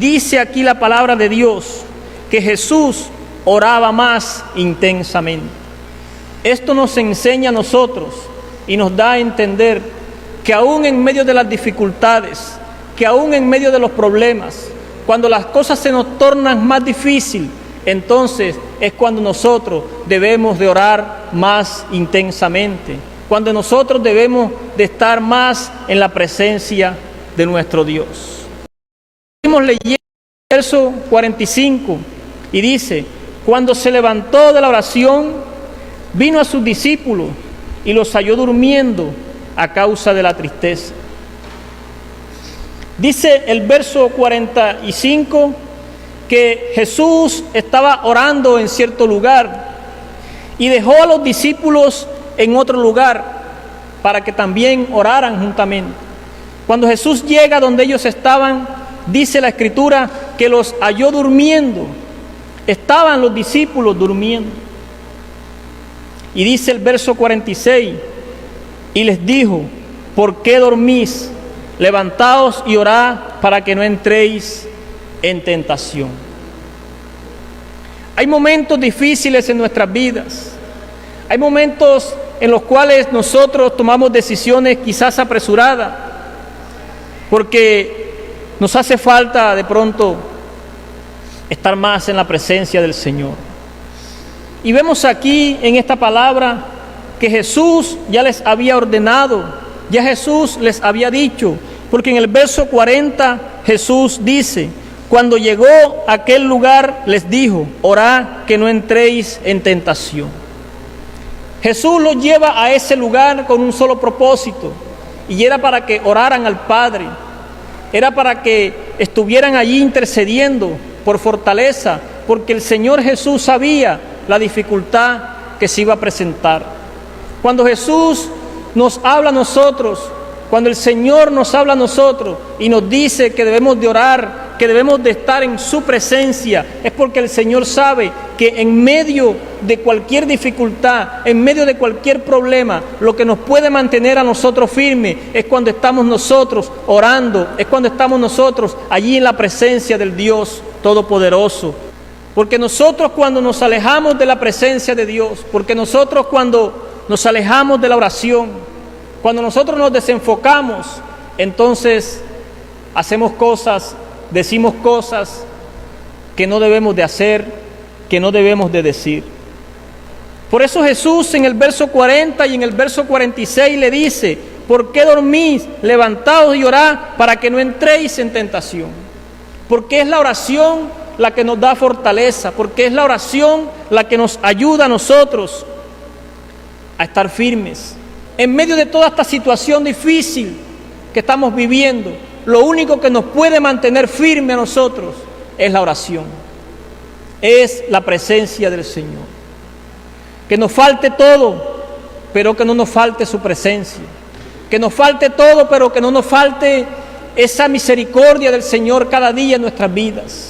Dice aquí la palabra de Dios que Jesús oraba más intensamente. Esto nos enseña a nosotros y nos da a entender que aún en medio de las dificultades, que aún en medio de los problemas, cuando las cosas se nos tornan más difíciles, entonces es cuando nosotros debemos de orar más intensamente, cuando nosotros debemos de estar más en la presencia de nuestro Dios. Seguimos leyendo el verso 45 y dice: cuando se levantó de la oración, vino a sus discípulos y los halló durmiendo a causa de la tristeza. Dice el verso 45 que Jesús estaba orando en cierto lugar y dejó a los discípulos en otro lugar para que también oraran juntamente. Cuando Jesús llega donde ellos estaban, dice la Escritura que los halló durmiendo. Estaban los discípulos durmiendo. Y dice el verso 46, y les dijo: ¿por qué dormís? Levantaos y orad para que no entréis en tentación. Hay momentos difíciles en nuestras vidas. Hay momentos en los cuales nosotros tomamos decisiones quizás apresuradas, porque nos hace falta de pronto estar más en la presencia del Señor. Y vemos aquí en esta palabra que Jesús ya les había ordenado, ya Jesús les había dicho, porque en el verso 40 Jesús dice: cuando llegó a aquel lugar les dijo: orad que no entréis en tentación. Jesús los lleva a ese lugar con un solo propósito, y era para que oraran al Padre, era para que estuvieran allí intercediendo por fortaleza, porque el Señor Jesús sabía la dificultad que se iba a presentar. Cuando Jesús nos habla a nosotros, cuando el Señor nos habla a nosotros y nos dice que debemos de orar, que debemos de estar en su presencia, es porque el Señor sabe que en medio de cualquier dificultad, en medio de cualquier problema, lo que nos puede mantener a nosotros firmes es cuando estamos nosotros orando, es cuando estamos nosotros allí en la presencia del Dios Todopoderoso. Porque nosotros cuando nos alejamos de la presencia de Dios, porque nosotros cuando nos alejamos de la oración, cuando nosotros nos desenfocamos, entonces hacemos cosas, decimos cosas que no debemos de hacer, que no debemos de decir. Por eso Jesús en el verso 40 y en el verso 46 le dice: ¿por qué dormís? Levantaos y orad para que no entréis en tentación. Porque es la oración la que nos da fortaleza, porque es la oración la que nos ayuda a nosotros a estar firmes. En medio de toda esta situación difícil que estamos viviendo, lo único que nos puede mantener firme a nosotros es la oración, es la presencia del Señor. Que nos falte todo, pero que no nos falte su presencia. Que nos falte todo, pero que no nos falte esa misericordia del Señor cada día en nuestras vidas.